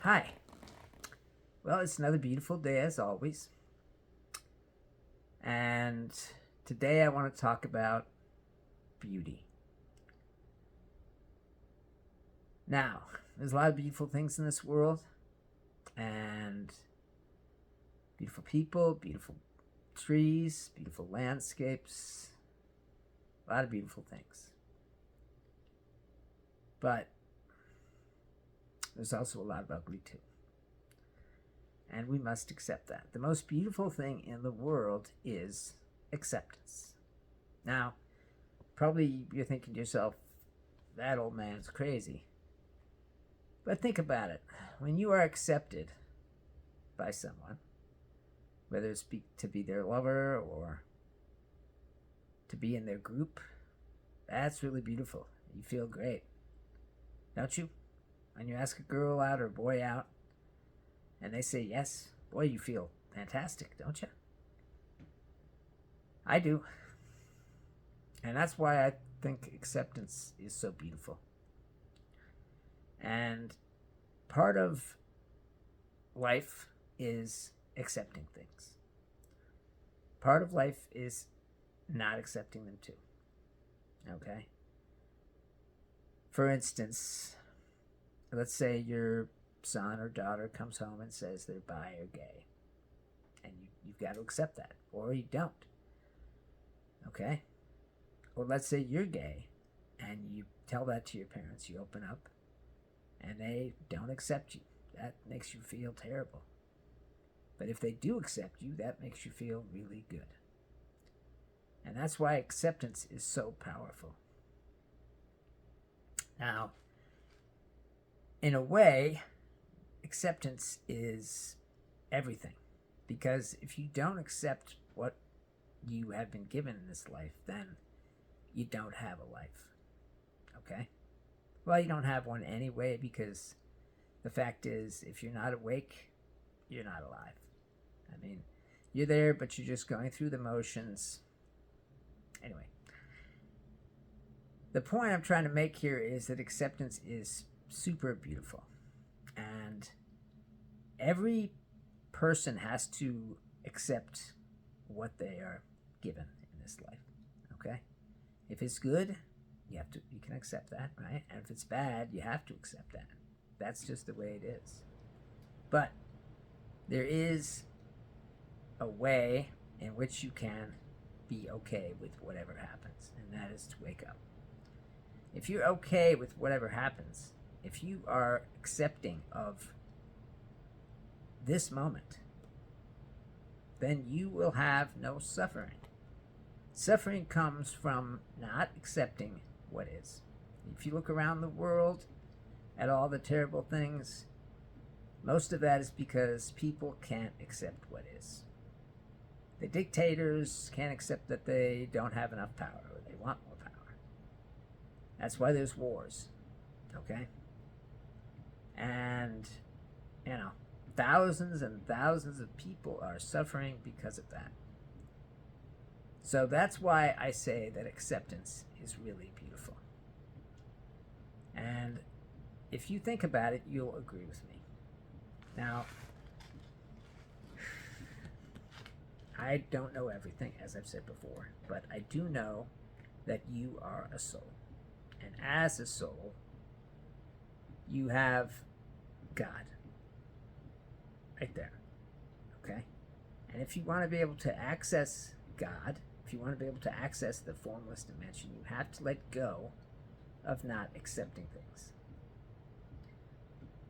Hi. Well, it's another beautiful day as always. And today I want to talk about beauty. Now, there's a lot of beautiful things in this world, and beautiful people, beautiful trees, beautiful landscapes, a lot of beautiful things. But there's also a lot of ugly too. And we must accept that. The most beautiful thing in the world is acceptance. Now, probably you're thinking to yourself, that old man's crazy. But think about it. When you are accepted by someone, whether it's to be their lover or to be in their group, that's really beautiful. You feel great, don't you? When you ask a girl out or a boy out and they say yes, boy, you feel fantastic, don't you? I do. And that's why I think acceptance is so beautiful. And part of life is accepting things. Part of life is not accepting them too. Okay? For instance, let's say your son or daughter comes home and says they're bi or gay. And you've got to accept that, or you don't. Okay? Or let's say you're gay and you tell that to your parents, you open up, and they don't accept you. That makes you feel terrible. But if they do accept you, that makes you feel really good. And that's why acceptance is so powerful. Now, in a way, acceptance is everything. Because if you don't accept what you have been given in this life, then you don't have a life. Okay? Well, you don't have one anyway, because the fact is, if you're not awake, you're not alive. I mean, you're there, but you're just going through the motions. Anyway, the point I'm trying to make here is that acceptance is super beautiful. And every person has to accept what they are given in this life. Okay? If it's good, you can accept that, right? And if it's bad, you have to accept that. That's just the way it is. But there is a way in which you can be okay with whatever happens, and that is to wake up. If you're okay with whatever happens, if you are accepting of this moment, then you will have no suffering. Suffering comes from not accepting what is. If you look around the world at all the terrible things, most of that is because people can't accept what is. The dictators can't accept that they don't have enough power, or they want more power. That's why there's wars. Okay? And, thousands and thousands of people are suffering because of that. So that's why I say that acceptance is really beautiful. And if you think about it, you'll agree with me. Now, I don't know everything, as I've said before, but I do know that you are a soul. And as a soul, you have God right there. Okay? And if you want to be able to access God, if you want to be able to access the formless dimension, you have to let go of not accepting things.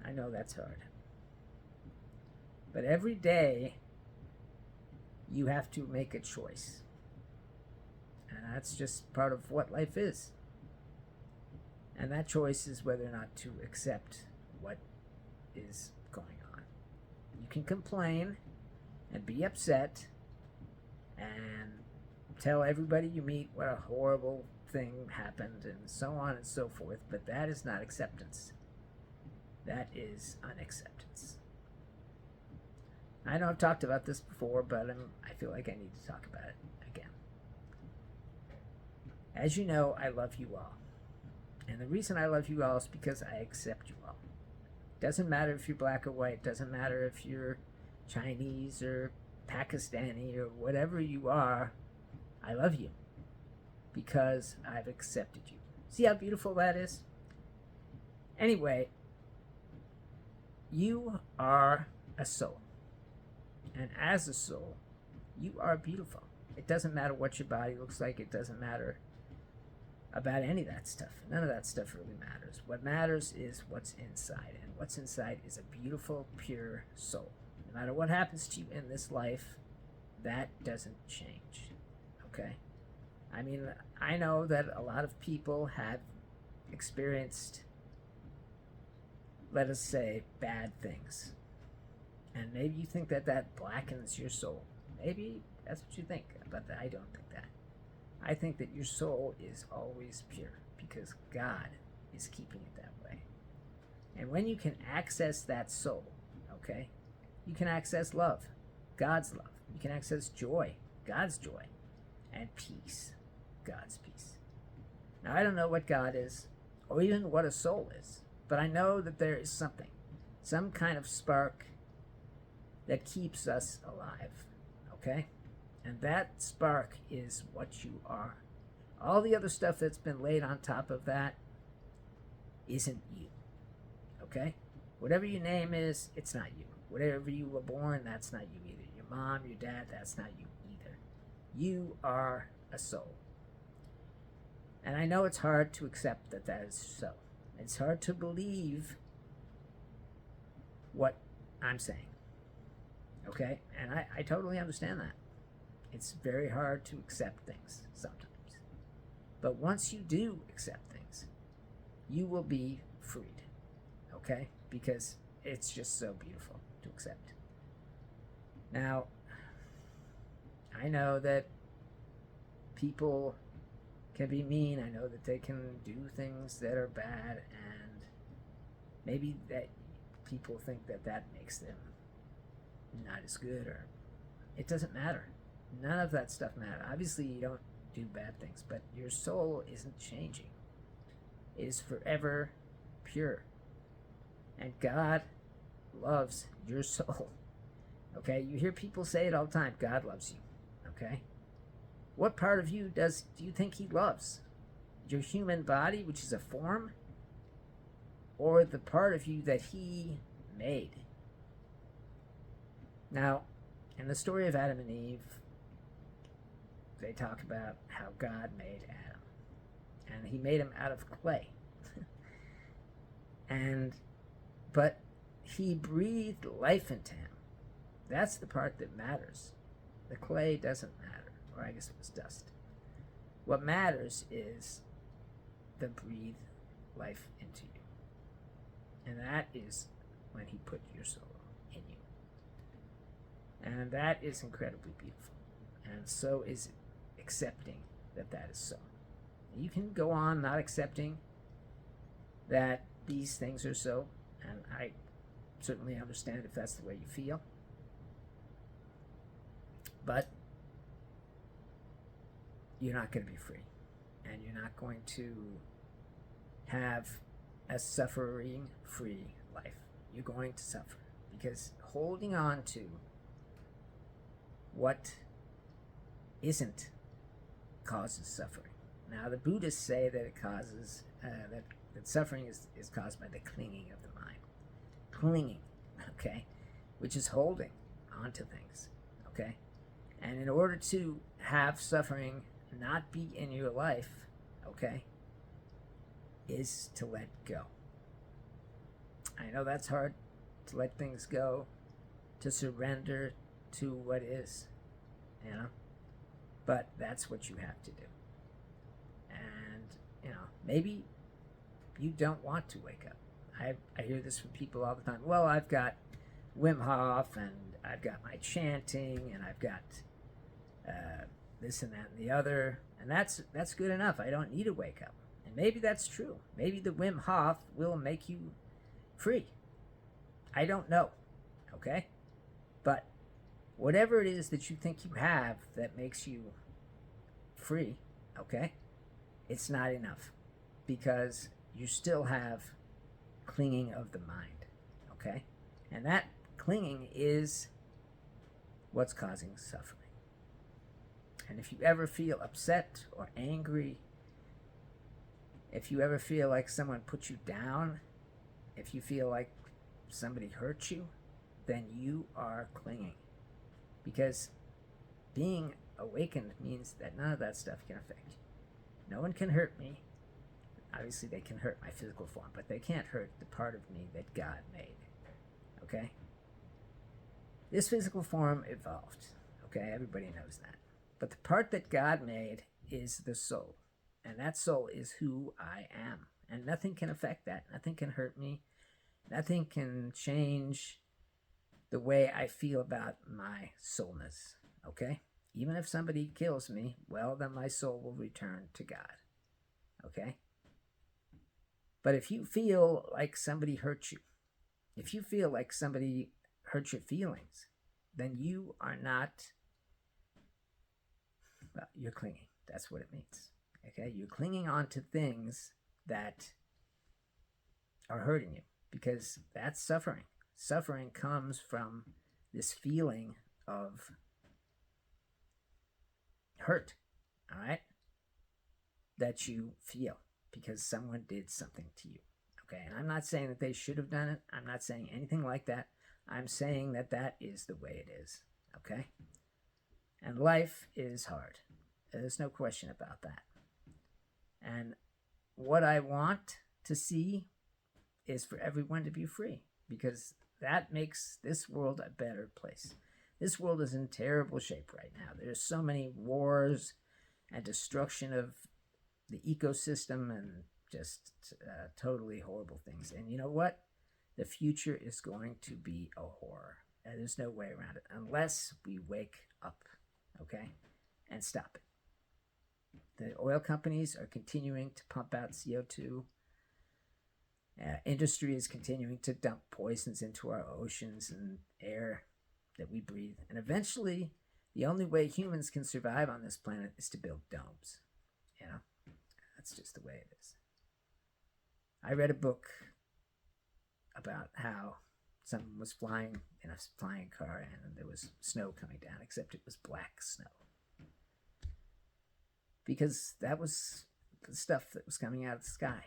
I know that's hard. But every day, you have to make a choice. And that's just part of what life is. And that choice is whether or not to accept what is going on. You can complain and be upset and tell everybody you meet what a horrible thing happened and so on and so forth, but that is not acceptance. That is unacceptance. I know I've talked about this before, but I feel like I need to talk about it again. As you know, I love you all. And the reason I love you all is because I accept you all. Doesn't matter if you're black or white. Doesn't matter if you're Chinese or Pakistani or whatever you are. I love you because I've accepted you. See how beautiful that is? Anyway, you are a soul. And as a soul, you are beautiful. It doesn't matter what your body looks like. It doesn't matter about any of that stuff. None of that stuff really matters. What matters is what's inside. And what's inside is a beautiful, pure soul. No matter what happens to you in this life, that doesn't change. Okay? I mean, I know that a lot of people have experienced, let us say, bad things. And maybe you think that that blackens your soul. Maybe that's what you think, but I don't think that. I think that your soul is always pure because God is keeping it that way. And when you can access that soul, okay, you can access love, God's love. You can access joy, God's joy, and peace, God's peace. Now, I don't know what God is or even what a soul is, but I know that there is something, some kind of spark that keeps us alive, okay? And that spark is what you are. All the other stuff that's been laid on top of that isn't you, okay? Whatever your name is, it's not you. Whatever you were born, that's not you either. Your mom, your dad, that's not you either. You are a soul. And I know it's hard to accept that that is so. It's hard to believe what I'm saying, okay? And I totally understand that. It's very hard to accept things sometimes. But once you do accept things, you will be freed, okay? Because it's just so beautiful to accept. Now, I know that people can be mean. I know that they can do things that are bad, and maybe that people think that that makes them not as good, or it doesn't matter. None of that stuff matters. Obviously, you don't do bad things, but your soul isn't changing. It is forever pure. And God loves your soul. Okay? You hear people say it all the time. God loves you. Okay? What part of you do you think he loves? Your human body, which is a form? Or the part of you that he made? Now, in the story of Adam and Eve, they talk about how God made Adam. And he made him out of clay. But he breathed life into him. That's the part that matters. The clay doesn't matter. Or I guess it was dust. What matters is the breathe life into you. And that is when he put your soul in you. And that is incredibly beautiful. And so is accepting that that is so. You can go on not accepting that these things are so, and I certainly understand if that's the way you feel. But you're not going to be free. And you're not going to have a suffering-free life. You're going to suffer. Because holding on to what isn't causes suffering. Now, the Buddhists say that it causes, that suffering is caused by the clinging of the mind. Clinging, okay? Which is holding onto things, okay? And in order to have suffering not be in your life, okay, is to let go. I know that's hard, to let things go, to surrender to what is, you know? But that's what you have to do. And, you know, maybe you don't want to wake up. I hear this from people all the time. Well, I've got Wim Hof, and I've got my chanting, and I've got this and that and the other, and that's good enough. I don't need to wake up. And maybe that's true. Maybe the Wim Hof will make you free. I don't know, okay? But whatever it is that you think you have that makes you free, okay, it's not enough, because you still have clinging of the mind. Okay? And that clinging is what's causing suffering. And if you ever feel upset or angry, if you ever feel like someone put you down, if you feel like somebody hurt you, then you are clinging. Because being awakened means that none of that stuff can affect you. No one can hurt me. Obviously, they can hurt my physical form, but they can't hurt the part of me that God made. Okay? This physical form evolved. Okay? Everybody knows that. But the part that God made is the soul. And that soul is who I am. And nothing can affect that. Nothing can hurt me. Nothing can change the way I feel about my soulness. Okay? Even if somebody kills me, well, then my soul will return to God. Okay? But if you feel like somebody hurt you, if you feel like somebody hurt your feelings, then you are not, well, you're clinging. That's what it means. Okay? You're clinging on to things that are hurting you because that's suffering. Suffering comes from this feeling of hurt, all right, that you feel because someone did something to you. Okay? And I'm not saying that they should have done it. I'm not saying anything like that. I'm saying that that is the way it is. Okay? And life is hard. There's no question about that. And what I want to see is for everyone to be free, because that makes this world a better place. This world is in terrible shape right now. There's so many wars and destruction of the ecosystem and just totally horrible things. And you know what? The future is going to be a horror. And there's no way around it unless we wake up, okay, and stop it. The oil companies are continuing to pump out CO2. Industry is continuing to dump poisons into our oceans and air that we breathe. And eventually, the only way humans can survive on this planet is to build domes. You know, that's just the way it is. I read a book about how someone was flying in a flying car and there was snow coming down, except it was black snow. Because that was the stuff that was coming out of the sky.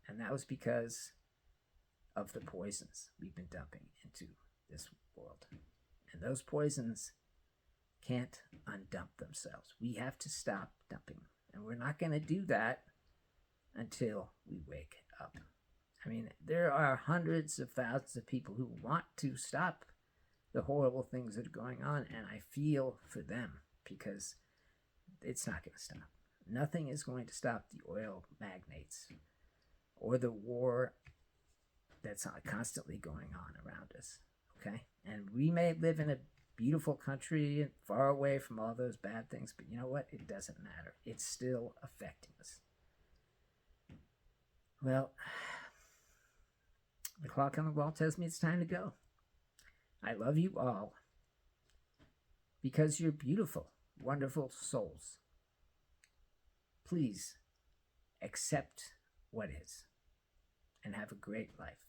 And that was because of the poisons we've been dumping into this world. And those poisons can't undump themselves. We have to stop dumping them. And we're not going to do that until we wake up. I mean, there are hundreds of thousands of people who want to stop the horrible things that are going on, and I feel for them because it's not going to stop. Nothing is going to stop the oil magnates or the war that's constantly going on around us, okay? And we may live in a beautiful country far away from all those bad things, but you know what? It doesn't matter. It's still affecting us. Well, the clock on the wall tells me it's time to go. I love you all because you're beautiful, wonderful souls. Please accept what is and have a great life.